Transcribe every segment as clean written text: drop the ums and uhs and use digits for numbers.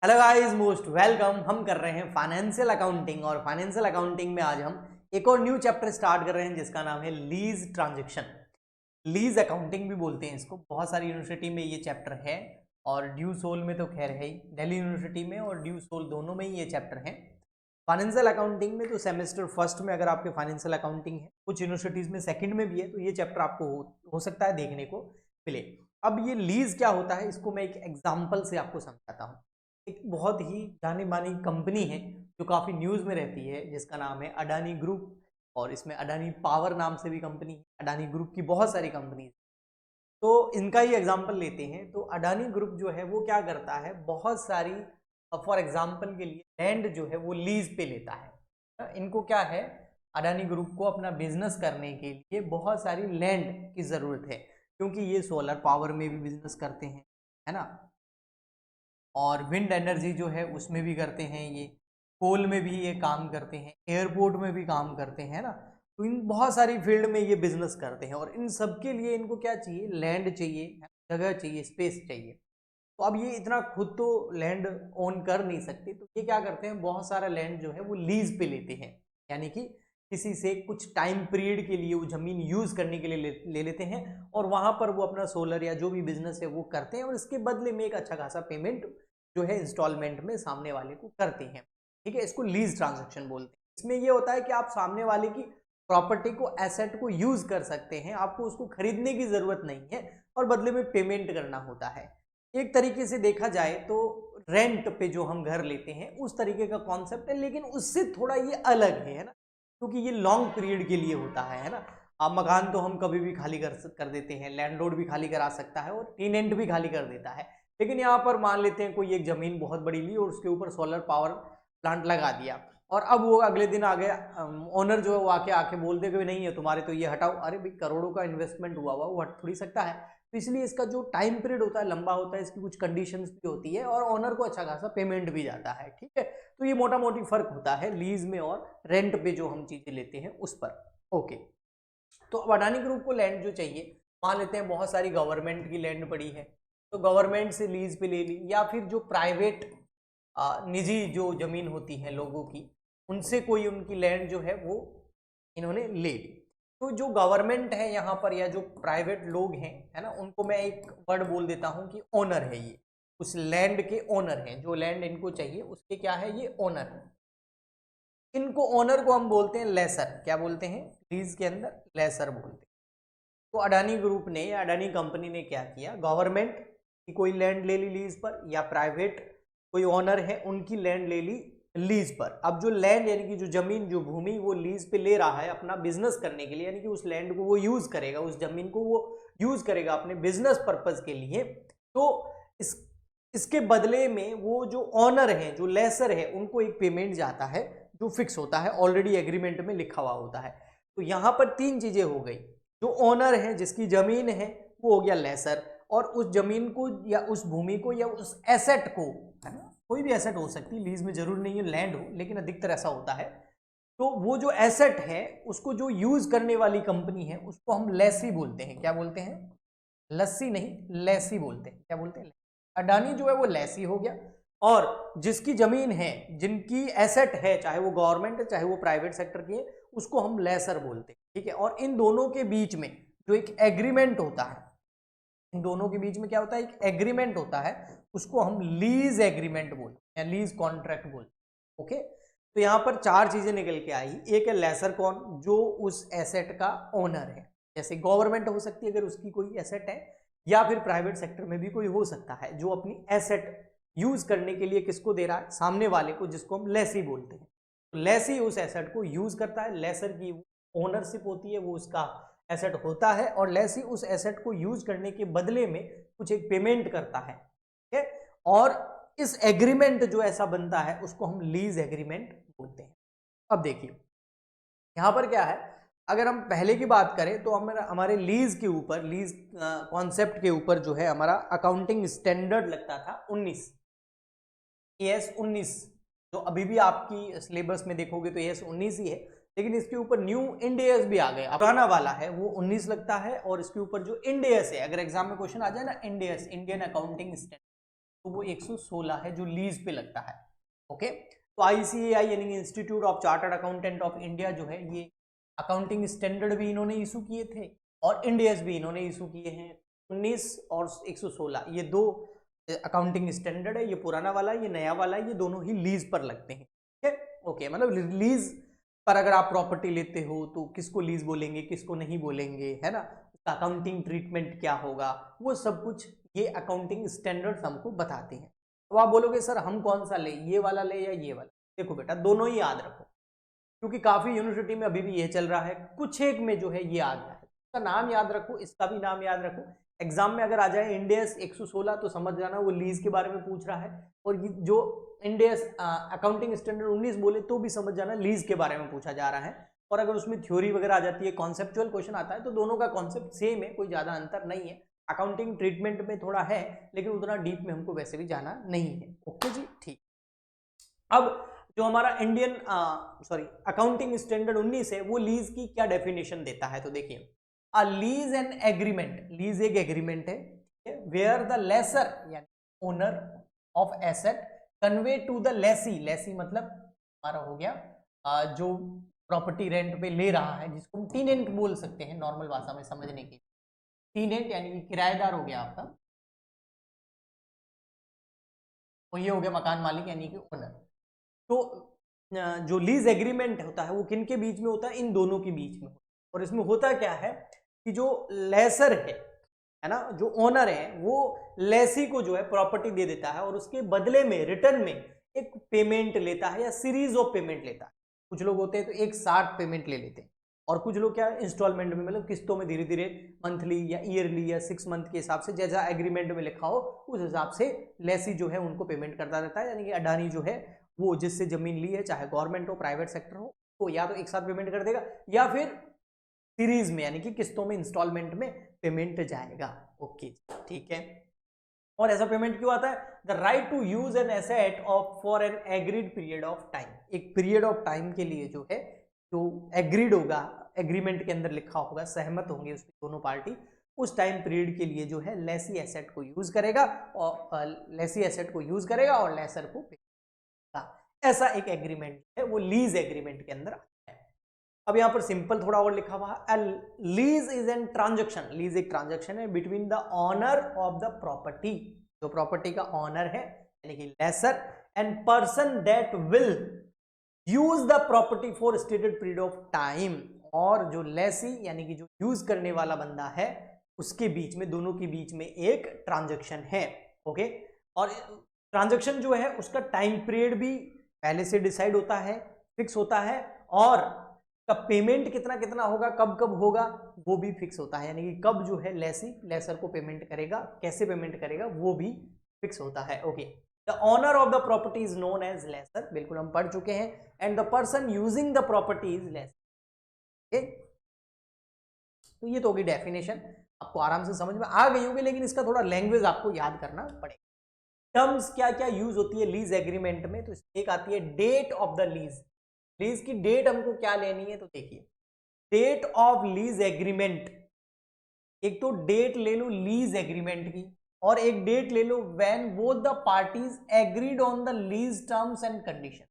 Hello guys, most welcome. हम कर रहे हैं फाइनेंशियल अकाउंटिंग और फाइनेंशियल अकाउंटिंग में आज हम एक और न्यू चैप्टर स्टार्ट कर रहे हैं जिसका नाम है लीज ट्रांजैक्शन। लीज अकाउंटिंग भी बोलते हैं इसको। बहुत सारी यूनिवर्सिटी में ये चैप्टर है और ड्यू सोल में तो खैर है ही, दिल्ली यूनिवर्सिटी में और ड्यू सोल दोनों में ही ये चैप्टर है। फाइनेंशियल अकाउंटिंग में तो सेमेस्टर फर्स्ट में अगर आपके फाइनेंशियल अकाउंटिंग है, कुछ यूनिवर्सिटीज में सेकंड में भी है, तो ये चैप्टर आपको हो सकता है देखने को मिले। अब ये लीज क्या होता है इसको मैं एक एग्जाम्पल से आपको समझाता हूँ। एक बहुत ही जानी मानी कंपनी है जो काफ़ी न्यूज़ में रहती है जिसका नाम है अडानी ग्रुप, और इसमें अडानी पावर नाम से भी कंपनी है। अडानी ग्रुप की बहुत सारी कंपनी, तो इनका ही एग्जांपल लेते हैं। तो अडानी ग्रुप जो है वो क्या करता है, बहुत सारी फॉर एग्जांपल के लिए लैंड जो है वो लीज पे लेता है। इनको क्या है, अडानी ग्रुप को अपना बिजनेस करने के लिए बहुत सारी लैंड की ज़रूरत है, क्योंकि ये सोलर पावर में भी बिजनेस करते हैं, है ना, और विंड एनर्जी जो है उसमें भी करते हैं, ये कोल में भी ये काम करते हैं, एयरपोर्ट में भी काम करते हैं ना। तो इन बहुत सारी फील्ड में ये बिजनेस करते हैं और इन सब के लिए इनको क्या चाहिए, लैंड चाहिए, जगह चाहिए, स्पेस चाहिए। तो अब ये इतना खुद तो लैंड ओन कर नहीं सकते, तो ये क्या करते हैं, बहुत सारा लैंड जो है वो लीज पे लेते हैं, यानी कि किसी से कुछ टाइम पीरियड के लिए वो जमीन यूज करने के लिए ले लेते हैं और वहां पर वो अपना सोलर या जो भी बिजनेस है वो करते हैं और इसके बदले में एक अच्छा खासा पेमेंट जो है इंस्टॉलमेंट में सामने वाले को करते हैं। ठीक है, इसको लीज ट्रांजेक्शन बोलते हैं। इसमें ये होता है कि आप सामने वाले की प्रॉपर्टी को, एसेट को यूज कर सकते हैं, आपको उसको खरीदने की जरूरत नहीं है और बदले में पेमेंट करना होता है। एक तरीके से देखा जाए तो रेंट पे जो हम घर लेते हैं उस तरीके का कॉन्सेप्ट है, लेकिन उससे थोड़ा ये अलग है ना, क्योंकि ये लॉन्ग पीरियड के लिए होता है ना। अब मकान तो हम कभी भी खाली कर देते हैं, लैंडलॉर्ड भी खाली करा सकता है और टेनेंट भी खाली कर देता है, लेकिन यहाँ पर मान लेते हैं कोई एक जमीन बहुत बड़ी ली और उसके ऊपर सोलर पावर प्लांट लगा दिया और अब वो अगले दिन आ गया ओनर जो है वो आके आके बोल दे कि नहीं है तुम्हारे, तो ये हटाओ। अरे भाई, करोड़ों का इन्वेस्टमेंट हुआ वो हट थोड़ी सकता है। तो इसलिए इसका जो टाइम पीरियड होता है लंबा होता है, इसकी कुछ कंडीशंस भी होती है और ओनर को अच्छा खासा पेमेंट भी जाता है। ठीक है, तो ये मोटा मोटी फर्क होता है लीज में और रेंट पे जो हम चीजें लेते हैं उस पर। ओके, तो अब अडानी ग्रुप को लैंड जो चाहिए, मान लेते हैं बहुत सारी गवर्नमेंट की लैंड पड़ी है, तो गवर्नमेंट से लीज पे ले ली, या फिर जो प्राइवेट निजी जो जमीन होती है लोगों की, उनसे कोई उनकी लैंड जो है वो इन्होंने ले ली। तो जो गवर्नमेंट है यहाँ पर या जो प्राइवेट लोग हैं, है ना, उनको मैं एक वर्ड बोल देता हूँ कि ओनर है। ये उस लैंड के ओनर हैं, जो लैंड इनको चाहिए उसके क्या है, ये ओनर है। इनको ओनर को हम बोलते हैं लेसर। क्या बोलते हैं, लीज के अंदर लेसर बोलते हैं। तो अडानी ग्रुप ने या अडानी कंपनी ने क्या किया, गवर्नमेंट की कोई लैंड ले ली लीज पर, या प्राइवेट कोई ओनर है उनकी लैंड ले ली लीज पर। अब जो लैंड यानी कि जो जमीन, जो भूमि वो लीज पे ले रहा है अपना बिजनेस करने के लिए, यानी कि उस लैंड को वो यूज करेगा, उस जमीन को वो यूज करेगा अपने बिजनेस पर्पज के लिए। तो इस इसके बदले में वो जो ऑनर है, जो लेसर है, उनको एक पेमेंट जाता है जो फिक्स होता है, ऑलरेडी एग्रीमेंट में लिखा हुआ होता है। तो यहां पर तीन चीजें हो गई। जो ओनर है, जिसकी जमीन है, वो हो गया लेसर, और उस जमीन को या उस भूमि को या उस एसेट को, है ना, कोई भी एसेट हो सकती है, लीज में जरूर नहीं है लैंड हो, लेकिन अधिकतर ऐसा होता है। तो वो जो एसेट है उसको जो यूज करने वाली कंपनी है उसको हम लेसी बोलते हैं। क्या बोलते हैं, लस्सी नहीं, लेसी बोलते हैं। क्या बोलते हैं, अडानी जो है वो लेसी हो गया, और जिसकी जमीन है, जिनकी एसेट है, चाहे वो गवर्नमेंट है चाहे वो प्राइवेट सेक्टर की है, उसको हम लेसर बोलते हैं। ठीक है, और इन दोनों के बीच में जो एक एग्रीमेंट होता है, इन दोनों के बीच में क्या होता है, एक एग्रीमेंट होता है, उसको हम लीज एग्रीमेंट बोलते हैं, लीज कॉन्ट्रैक्ट बोलते हैं। ओके, तो यहां पर चार चीजें निकल के आई। एक है लेसर कौन, जो उस एसेट का ओनर है, जैसे गवर्नमेंट हो सकती है अगर उसकी कोई एसेट है, या फिर प्राइवेट सेक्टर में भी कोई हो सकता है जो अपनी एसेट यूज करने के लिए किसको दे रहा है, सामने वाले को, जिसको हम लेसी बोलते हैं। तो लेसी उस एसेट को यूज करता है, लेसर की ओनरशिप होती है, वो उसका एसेट होता है, और लेसी उस एसेट को यूज करने के बदले में कुछ एक पेमेंट करता है। ठीक है, और इस एग्रीमेंट जो ऐसा बनता है उसको हम लीज एग्रीमेंट बोलते हैं। अब देखिए यहां पर क्या है, अगर हम पहले की बात करें तो हमारे लीज के ऊपर, लीज कॉन्सेप्ट के ऊपर जो है हमारा अकाउंटिंग स्टैंडर्ड लगता था 19, एएस 19। जो अभी भी आपकी सिलेबस में देखोगे तो एएस 19 ही है, लेकिन इसके ऊपर न्यू इंड एएस भी आ गए। पुराना वाला है वो 19 लगता है, और इसके ऊपर जो इंड एएस है, अगर एग्जाम में क्वेश्चन आ जाए ना, Ind AS, Indian accounting standard, तो वो 116 है जो लीज पे लगता है। ओके, तो ICAI यानी institute of chartered accountant of India जो है, ये अकाउंटिंग स्टैंडर्ड भी इन्होंने इशू किए थे और इंडियस भी इन्होंने इशू किए हैं। 19 और 116 ये दो अकाउंटिंग स्टैंडर्ड है, ये पुराना वाला ये नया वाला, ये दोनों ही लीज पर लगते हैं। ठीक है, ओके, मतलब लीज पर अगर आप प्रॉपर्टी लेते हो तो किसको लीज बोलेंगे, किसको नहीं बोलेंगे, है ना, अकाउंटिंग ट्रीटमेंट क्या होगा, वो सब कुछ ये अकाउंटिंग स्टैंडर्ड्स हमको बताते हैं। तो आप बोलोगे सर हम कौन सा ले, ये वाला ले या ये वाला? देखो बेटा, दोनों ही याद रखो, क्योंकि काफी यूनिवर्सिटी में अभी भी ये चल रहा है, कुछ एक में जो है ये आ गया है। इसका नाम याद रखो, इसका भी नाम याद रखो। एग्जाम में अगर आ जाए इंडियस 116 तो समझ जाना वो लीज के बारे में पूछ रहा है, और जो इंडियस अकाउंटिंग स्टैंडर्ड 19 बोले तो भी समझ जाना लीज के बारे में पूछा जा रहा है। और अगर उसमें थ्योरी वगैरह आ जाती है, कॉन्सेप्चुअल क्वेश्चन आता है, तो दोनों का कॉन्सेप्ट सेम है, कोई ज्यादा अंतर नहीं है। अकाउंटिंग ट्रीटमेंट में थोड़ा है, लेकिन उतना डीप में हमको वैसे भी जाना नहीं है। ओके जी, ठीक। अब जो हमारा इंडियन अकाउंटिंग स्टैंडर्ड 19 है, वो लीज की क्या डेफिनेशन देता है, तो देखिए, a lease and agreement, lease एक एग्रीमेंट है वेयर द लेसर यानी owner of asset convey to the lessee, lessee मतलब हमारा हो गया जो प्रॉपर्टी रेंट पे ले रहा है, जिसको हम टीनेंट बोल सकते हैं नॉर्मल भाषा में समझने के लिए। टीनेंट यानी कि किराएदार हो गया आपका, और ये हो गया मकान मालिक यानी कि ओनर। तो जो लीज एग्रीमेंट होता है वो किन के बीच में होता है, इन दोनों के बीच में। और इसमें होता क्या है कि जो लेसर है ना, जो ओनर है, वो लेसी को जो है प्रॉपर्टी दे देता है और उसके बदले में रिटर्न में एक पेमेंट लेता है या सीरीज ऑफ पेमेंट लेता है। कुछ लोग होते हैं तो एक साथ पेमेंट ले लेते हैं, और कुछ लोग क्या इंस्टॉलमेंट में, मतलब किस्तों में धीरे धीरे मंथली या ईयरली या 6 मंथ के हिसाब से, जैसा एग्रीमेंट में लिखा हो उस हिसाब से लेसी जो है उनको पेमेंट करता रहता है। यानी कि अडानी जो है वो जिससे जमीन ली है, चाहे गवर्नमेंट हो प्राइवेट सेक्टर हो, तो या तो एक साथ पेमेंट कर देगा या फिर सीरीज में यानी कि किस्तों में इंस्टॉलमेंट में पेमेंट जाएगा। ओके, ठीक है। और ऐसा पेमेंट क्यों आता है? The right to use an asset of for an agreed period of time, एक पीरियड ऑफ टाइम के लिए जो है, जो एग्रीड होगा, एग्रीमेंट के अंदर लिखा होगा, सहमत होंगे उसमें दोनों पार्टी, उस टाइम पीरियड के लिए जो है लेसी एसेट को यूज करेगा, और लेसी एसेट को यूज करेगा और लेसर को पे करेगा। ऐसा एक एग्रीमेंट है, वो लीज एग्रीमेंट के अंदर आता है। अब यहां पर सिंपल थोड़ा और लिखा हुआ है, lease is an transaction, lease एक ट्रांजैक्शन है between the owner of the property, जो प्रॉपर्टी का ऑनर है यानी कि lessor, and person that will use the property for stated period of time, और जो लेसी यानी कि जो यूज करने वाला बंदा है उसके बीच में, दोनों के बीच में एक ट्रांजैक्शन है। ओके, और ट्रांजैक्शन जो है उसका टाइम पीरियड भी पहले से डिसाइड होता है, फिक्स होता है, और कब पेमेंट कितना कितना होगा, कब कब होगा, वो भी फिक्स होता है। यानी कि कब जो है लेसी लेसर को पेमेंट करेगा, कैसे पेमेंट करेगा, वो भी फिक्स होता है। Okay, the owner of the property is known as lessor, बिल्कुल हम पढ़ चुके हैं, and the person using the property is lessor. तो ये तो होगी डेफिनेशन, आपको आराम से समझ में आ गई होगी, लेकिन इसका थोड़ा लैंग्वेज आपको याद करना पड़ेगा। टर्म्स क्या क्या यूज होती है लीज एग्रीमेंट में, तो एक आती है date of the lease, lease की डेट हमको क्या लेनी है, तो देखिए डेट ऑफ लीज एग्रीमेंट, एक तो डेट ले लो लीज एग्रीमेंट की, और एक डेट ले लो when both the parties agreed on the lease terms and condition.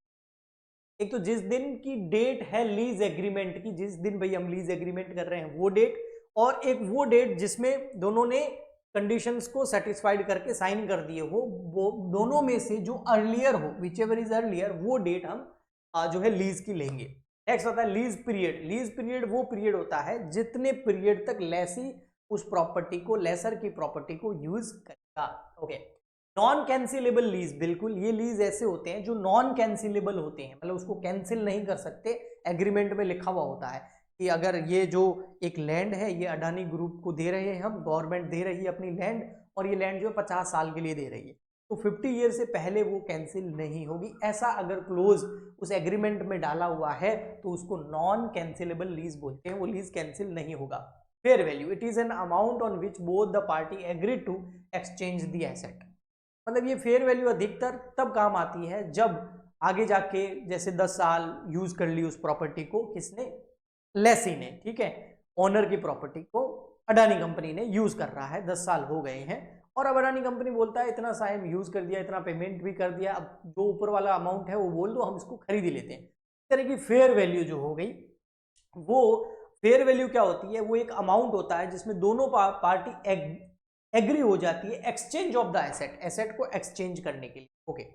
एक तो जिस दिन की डेट है लीज एग्रीमेंट की, जिस दिन भाई हम लीज एग्रीमेंट कर रहे हैं वो डेट, और एक वो डेट जिसमें दोनों ने कंडीशंस को सेटिस्फाइड करके साइन कर दिए हो, वो दोनों में से जो अर्लियर हो, विच एवर इज अर्लियर, वो डेट हम जो है लीज की लेंगे। नेक्स्ट होता है लीज पीरियड, लीज पीरियड वो पीरियड होता है जितने पीरियड तक लेसी उस प्रॉपर्टी को, लेसर की प्रॉपर्टी को यूज करेगा। ओके, नॉन कैंसिलेबल लीज, बिल्कुल ये लीज ऐसे होते हैं जो नॉन कैंसिलेबल होते हैं, मतलब उसको कैंसिल नहीं कर सकते, एग्रीमेंट में लिखा हुआ होता है कि अगर ये जो एक लैंड है ये अडानी ग्रुप को दे रहे हैं हम, गवर्नमेंट दे रही है अपनी लैंड, और ये लैंड जो है 50 साल के लिए दे रही है, तो 50 ईयर से पहले वो कैंसिल नहीं होगी। ऐसा अगर क्लोज उस एग्रीमेंट में डाला हुआ है तो उसको नॉन कैंसिलेबल लीज बोलते हैं, वो लीज कैंसिल नहीं होगा। Fair value, it is an amount on which both the party agreed to exchange the asset, मतलब ये फेयर वैल्यू अधिकतर तब काम आती है जब आगे जाके जैसे 10 साल यूज कर ली उस प्रॉपर्टी को, किसने, लेसी ने, ठीक है, ओनर की प्रॉपर्टी को अडानी कंपनी ने यूज कर रहा है, 10 साल हो गए हैं, और अब अडानी कंपनी बोलता है इतना सा हम यूज कर दिया, इतना पेमेंट भी कर दिया, अब जो ऊपर वाला अमाउंट है वो बोल दो, हम इसको खरीद ही लेते हैं। इस तरह की फेयर वैल्यू जो हो गई, वो फेयर वैल्यू क्या होती है, वो एक अमाउंट होता है जिसमें दोनों पार्टी एग्री हो जाती है exchange of the asset, asset को एक्सचेंज करने के लिए। ओके,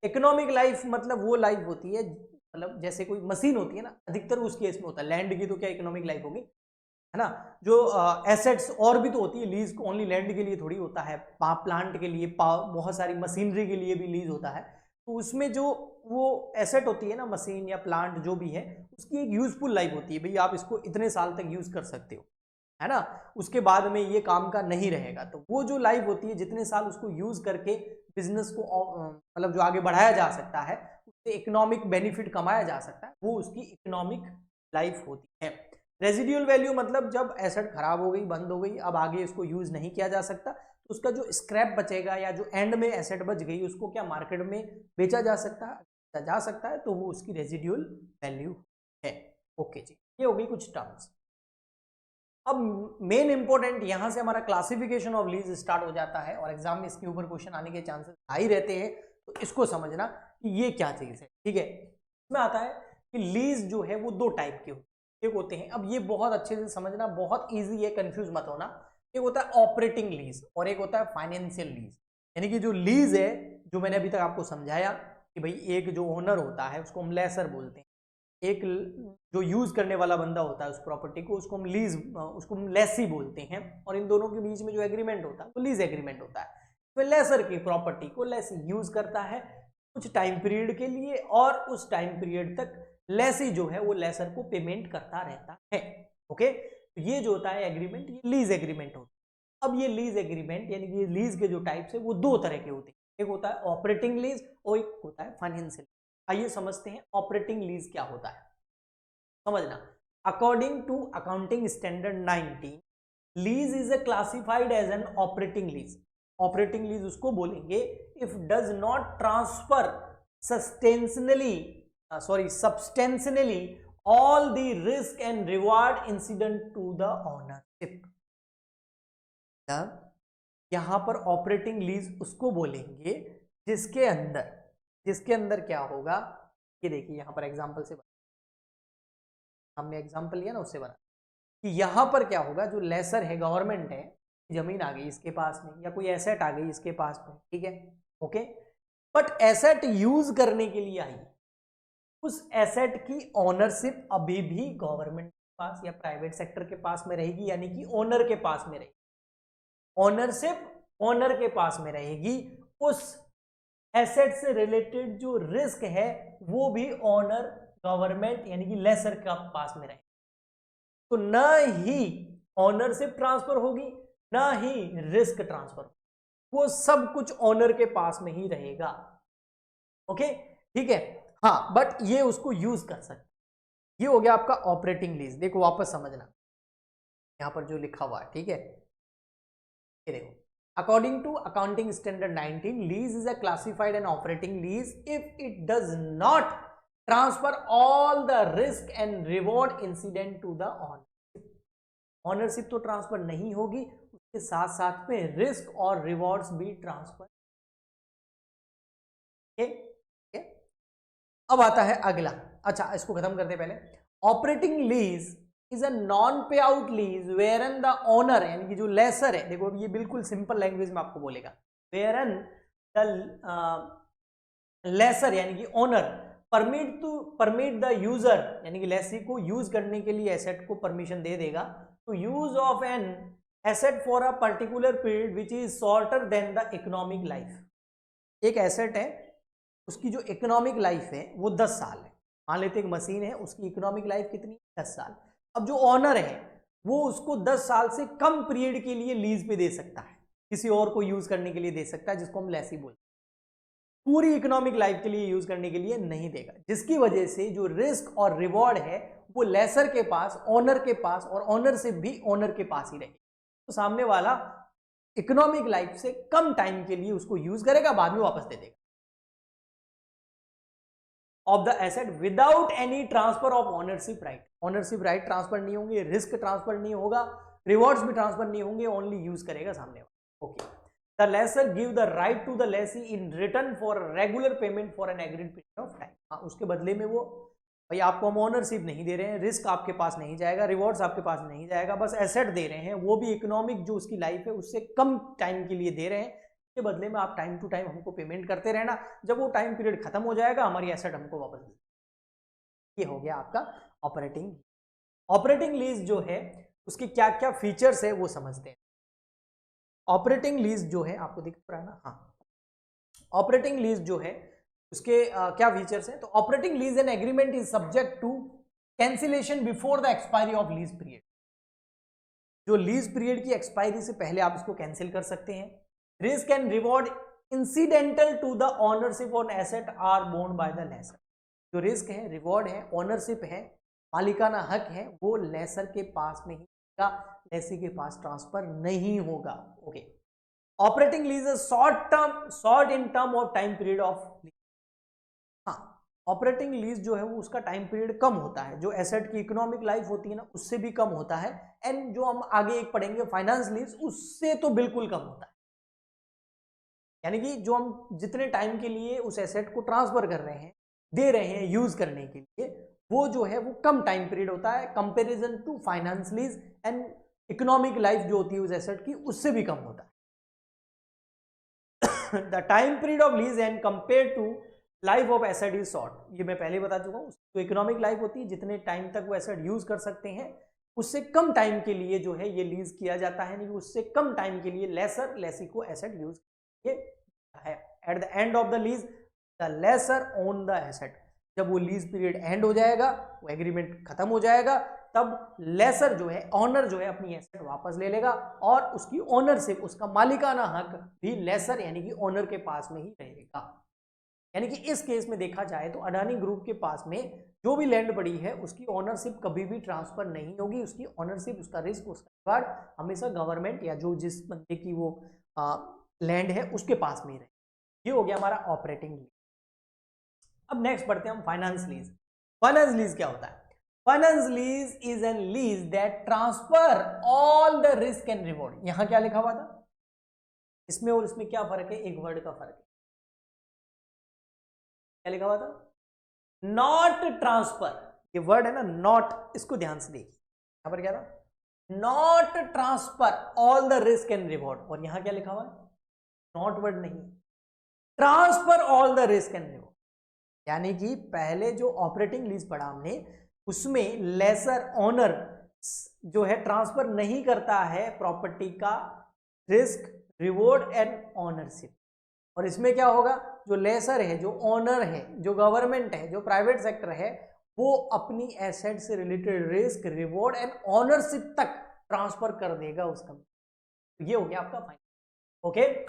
इकोनॉमिक लाइफ मतलब वो लाइफ होती है, मतलब जैसे कोई मशीन होती है ना, अधिकतर उस केस में होता है। लैंड की तो क्या इकोनॉमिक लाइफ होगी, है ना। जो एसेट्स और भी तो होती है, लीज को ओनली लैंड के लिए थोड़ी होता है, प्लांट के लिए, बहुत सारी मशीनरी के लिए भी लीज होता है। तो उसमें जो वो एसेट होती है ना, मशीन या प्लांट जो भी है, उसकी एक यूजफुल लाइफ होती है, भाई आप इसको इतने साल तक यूज कर सकते हो, है ना, उसके बाद में ये काम का नहीं रहेगा। तो वो जो लाइफ होती है, जितने साल उसको यूज करके बिजनेस को मतलब जो आगे बढ़ाया जा सकता है, उससे इकोनॉमिक बेनिफिट कमाया जा सकता है, वो उसकी इकोनॉमिक लाइफ होती है। रेजिडुअल वैल्यू मतलब जब एसेट खराब हो गई, बंद हो गई, अब आगे इसको यूज नहीं किया जा सकता, तो उसका जो स्क्रैप बचेगा या जो एंड में एसेट बच गई, उसको क्या मार्केट में बेचा जा सकता है, तो वो उसकी रेजिडुअल वैल्यू है। ओके जी, ये हो गई कुछ टर्म्स। अब मेन इंपॉर्टेंट यहां से हमारा क्लासिफिकेशन ऑफ लीज स्टार्ट हो जाता है, और एग्जाम में इसके ऊपर क्वेश्चन आने के चांसेस हाई रहते हैं, तो इसको समझना कि ये क्या चीज है। ठीक है, इसमें आता है कि लीज जो है वो दो टाइप के होते हैं। अब ये बहुत अच्छे से समझना, बहुत इजी है, कंफ्यूज मत होना। एक होता है ऑपरेटिंग लीज और एक होता है फाइनेंशियल लीज। यानी कि जो लीज है, जो मैंने अभी तक आपको समझाया कि भाई एक जो ओनर होता है उसको हम लेसर बोलते हैं, एक जो यूज करने वाला बंदा होता है उस प्रॉपर्टी को, उसको हम लेसी बोलते हैं, और इन दोनों के बीच में जो एग्रीमेंट होता है वो लीज एग्रीमेंट होता है। तो लेसर की प्रॉपर्टी को लेसी यूज करता है कुछ टाइम पीरियड के लिए, और उस टाइम पीरियड तक लेसी जो है वो लेसर को पेमेंट करता रहता है। ओके, तो ये जो होता है एग्रीमेंट, ये लीज एग्रीमेंट होता है। अब ये लीज एग्रीमेंट यानी कि लीज के जो टाइप्स है वो दो तरह के होते हैं, एक होता है ऑपरेटिंग लीज और एक होता है फाइनेंशियल। आइए समझते हैं ऑपरेटिंग लीज क्या होता है। समझना, according to accounting standard 19, lease is a classified as an operating lease. Operating lease उसको बोलेंगे if does not transfer substantially all the risk and reward incident to the ownership। यहां पर ऑपरेटिंग लीज उसको बोलेंगे जिसके अंदर क्या होगा, ये देखिए यहां पर एग्जांपल से हमने एग्जांपल लिया ना, उससे बना कि यहां पर क्या होगा, जो लेसर है, गवर्नमेंट है, जमीन आ गई इसके पास में या कोई एसेट आ गई इसके पास में, ठीक है, ओके, बट एसेट यूज करने के लिए आई, उस एसेट की ओनरशिप अभी भी गवर्नमेंट के पास या प्राइवेट सेक्टर के पास में रहेगी, यानी कि ओनर के पास में रहेगी। ओनरशिप ओनर के पास में रहेगी, उस एसेट से रिलेटेड जो रिस्क है वो भी ओनर, गवर्नमेंट यानी कि लेसर के पास में रहेगी। तो न ही ओनरशिप ट्रांसफर होगी, ना ही रिस्क ट्रांसफर, वो सब कुछ ओनर के पास में ही रहेगा। ओके, ठीक है, हाँ, बट ये उसको यूज कर सकते। ये हो गया आपका ऑपरेटिंग लीज। देखो वापस समझना, यहां पर जो लिखा हुआ है, ठीक है, ये देखो, according to accounting standard 19, lease is a classified and operating lease if it does not transfer all the risk and reward incident to the ownership. Ownership तो ट्रांसफर नहीं होगी, उसके साथ साथ में रिस्क और रिवॉर्ड्स भी ट्रांसफर। अब आता है अगला, अच्छा इसको खत्म करते पहले। Operating lease is a non पे आउट लीज वेयरन द ओनर, यानी कि जो लेसर है, देखो ये बिल्कुल सिंपल लैंग्वेज में आपको बोलेगा, वेयरन द लेसर यानी कि ओनर परमिट द यूजर, यानी कि लेसी को यूज करने के लिए एसेट को परमिशन दे देगा, to use of an asset for a particular period which is shorter than the economic life. एक एसेट है, उसकी जो इकोनॉमिक लाइफ है वो 10 साल है। मान लेते एक मशीन है, उसकी इकोनॉमिक लाइफ कितनी, 10 साल। अब जो ओनर है वो उसको 10 साल से कम पीरियड के लिए लीज पे दे सकता है, किसी और को यूज करने के लिए दे सकता है, जिसको हम लेसी बोलते हैं। पूरी इकोनॉमिक लाइफ के लिए यूज करने के लिए नहीं देगा, जिसकी वजह से जो रिस्क और रिवॉर्ड है वो लेसर के पास, ओनर के पास, और ओनरशिप भी ओनर के पास ही रहेगी। तो सामने वाला इकोनॉमिक लाइफ से कम टाइम के लिए उसको यूज करेगा, बाद में वापस दे देगा। Of the asset without any transfer of ownership right, ownership right transfer नहीं होंगे, रिस्क ट्रांसफर नहीं होगा, रिवॉर्ड्स भी ट्रांसफर नहीं होंगे, ओनली यूज करेगा सामने वाला। Okay, the lessor give the right to the lessee in return for regular payment for an agreed period of time. हाँ, उसके बदले में वो भाई आपको हम ओनरशिप नहीं दे रहे हैं, रिस्क आपके पास नहीं जाएगा, रिवॉर्ड्स आपके पास नहीं जाएगा, बस एसेट दे रहे हैं, वो भी इकोनॉमिक जो उसकी लाइफ है उससे कम टाइम के लिए दे रहे हैं। के बदले में आप टाइम टू टाइम हमको पेमेंट करते रहना, जब वो टाइम पीरियड खत्म हो जाएगा हमारी एसेट हमको वापस दे। ये हो गया आपका ऑपरेटिंग। ऑपरेटिंग लीज जो है उसके क्या क्या फीचर्स है वो समझते हैं। ऑपरेटिंग लीज जो है आपको दिख रहा है ना, हाँ, ऑपरेटिंग लीज जो है उसके क्या फीचर्स हैं। तो operating lease and agreement is subject to cancellation before the expiry of lease period. जो लीज पीरियड की एक्सपायरी से पहले आप इसको कैंसिल कर सकते हैं। Risk and reward incidental to the ownership on asset are borne by the lessor. जो रिस्क है, रिवॉर्ड है, ओनरशिप है, मालिकाना हक है, वो लेसर के पास में ही होगा, लेसी के पास ट्रांसफर नहीं होगा। Okay. Operating lease short in term of time period of lease. हाँ, ऑपरेटिंग लीज जो है वो उसका टाइम पीरियड कम होता है, जो एसेट की इकोनॉमिक लाइफ होती है ना उससे भी कम होता है। एंड जो हम आगे एक पढ़ेंगे फाइनेंस लीज, उससे तो बिल्कुल कम होता है। यानी कि जो हम जितने टाइम के लिए उस एसेट को ट्रांसफर कर रहे हैं, दे रहे हैं यूज करने के लिए, वो जो है वो कम टाइम पीरियड होता है comparison to finance lease. And economic life जो होती है उस एसेट की उससे भी कम होता है। The time period of lease and compare to life of asset is short. ये मैं पहले बता चुका हूँ। तो इकोनॉमिक लाइफ होती है जितने टाइम तक वो एसेट यूज कर सकते हैं, उससे कम टाइम के लिए जो है ये लीज किया जाता है, नहीं उससे कम टाइम के लिए लेसर लेसी को एसेट यूज है। At the end of the lease the lessor own the asset. जब वो लीज पीरियड एंड हो जाएगा, वो एग्रीमेंट खत्म हो जाएगा, तब लेसर जो है, ऑनर जो है, अपनी एसेट वापस ले लेगा और उसकी ओनरशिप, उसका मालिकाना हक भी लेसर यानी कि ओनर के पास में ही रहेगा। यानी कि इस केस में देखा जाए तो अडानी ग्रुप के पास में जो भी लैंड पड़ी है उसकी ओनरशिप कभी भी ट्रांसफर नहीं होगी। उसकी ओनरशिप, उसका रिस्क, उसका रिवार्ड हमेशा गवर्नमेंट या जो जिस बंदे की वो लैंड है उसके पास में ही रहे। ये हो गया हमारा ऑपरेटिंग लीज। अब नेक्स्ट पढ़ते हैं हम फाइनेंस लीज। फाइनेंस लीज क्या होता है? Finance lease is N lease that transfer all the risk and reward. यहां क्या लिखा हुआ था? इसमें और इसमें क्या फर्क है? एक वर्ड का फर्क है। क्या लिखा हुआ था? Not transfer. ये वर्ड है ना नॉट, इसको ध्यान से देखिए। यहां पर क्या था? Not transfer all the risk and reward. और यहां क्या लिखा हुआ है? नॉट वर्ड नहीं, transfer all the risk and reward. यानी कि पहले जो ऑपरेटिंग लीज पढ़ा हमने, उसमें लेसर ओनर जो है ट्रांसफर नहीं करता है प्रॉपर्टी का रिस्क, रिवॉर्ड एंड ओनरशिप। और इसमें क्या होगा? जो लेसर है, जो ओनर है, जो गवर्नमेंट है, जो प्राइवेट सेक्टर है, वो अपनी एसेट से related risk, reward and ownership तक ट्रांसफर कर देगा उस कंपनी। ये हो गया आपका finance. Okay,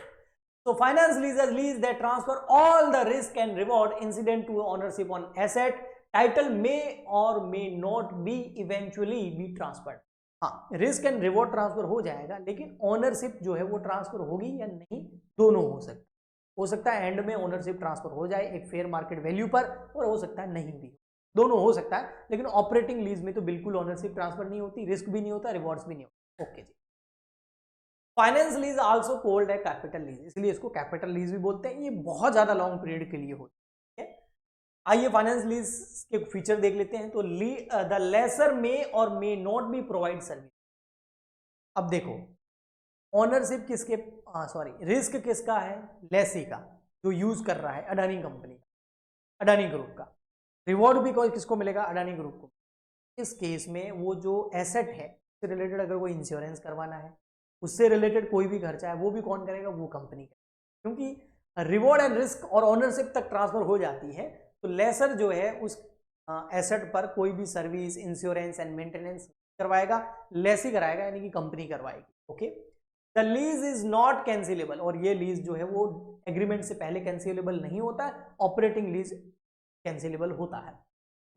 so finance lease is lease that transfer all the risk and reward incident to ownership on asset. Title may or may not be eventually be transferred. हाँ, risk and reward transfer हो जाएगा, लेकिन ownership जो है वो transfer होगी या नहीं, दोनों हो सकता है एंड में ओनरशिप ट्रांसफर हो जाए एक फेयर मार्केट वैल्यू पर, और हो सकता है नहीं भी, दोनों हो सकता है। लेकिन ऑपरेटिंग लीज में तो बिल्कुल ओनरशिप ट्रांसफर नहीं होती, रिस्क भी नहीं होता, रिवॉर्ड्स भी नहीं होता। ओके जी। फाइनेंस लीज आल्सो कोल्ड है कैपिटल लीज, इसलिए इसको कैपिटल लीज भी बोलते हैं। ये बहुत ज्यादा लॉन्ग पीरियड के लिए होती है। आइए फाइनेंस लीज के फीचर देख लेते हैं। तो द लेसर मे और may not be provide service. अब देखो, ओनरशिप किसके, सॉरी, रिस्क किसका है? लेसी का, जो यूज कर रहा है, अडानी कंपनी का, अडानी ग्रुप का। रिवॉर्ड भी किसको मिलेगा? अडानी ग्रुप को। इस केस में वो जो एसेट है उससे रिलेटेड अगर कोई इंश्योरेंस करवाना है, उससे रिलेटेड कोई भी खर्चा है, वो भी कौन करेगा? वो कंपनी करेगा। क्योंकि रिवॉर्ड एंड रिस्क और ओनरशिप तक ट्रांसफर हो जाती है, तो लेसर जो है उस एसेट पर कोई भी सर्विस, इंश्योरेंस एंड मेंटेनेंस करवाएगा, लेसी कराएगा, यानी कि कंपनी करवाएगी। Okay, the lease is not cancellable. और ये लीज जो है वो एग्रीमेंट से पहले कैंसिलेबल नहीं होता है, ऑपरेटिंग लीज कैंसिलेबल होता है।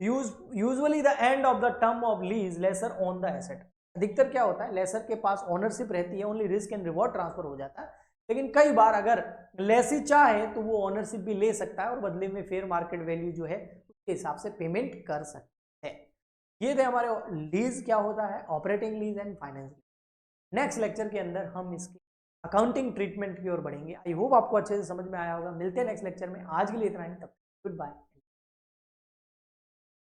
Usually the end of the term of lease lessor own the asset. अधिकतर क्या होता है, लेसर के पास ओनरशिप रहती है, only risk and reward transfer हो जाता है। लेकिन कई बार अगर लेसी चाहे तो वो ओनरशिप भी ले सकता है और बदले में फेयर मार्केट वैल्यू जो है उसके हिसाब से पेमेंट कर सकता है। ये थे हमारे लीज क्या होता है, operating lease and finance. Next lecture के अंदर हम इसके अकाउंटिंग ट्रीटमेंट की ओर बढ़ेंगे। आई होप आपको अच्छे से समझ में आया होगा। मिलते हैं नेक्स्ट लेक्चर में, आज के लिए इतना ही, तब गुड बाय।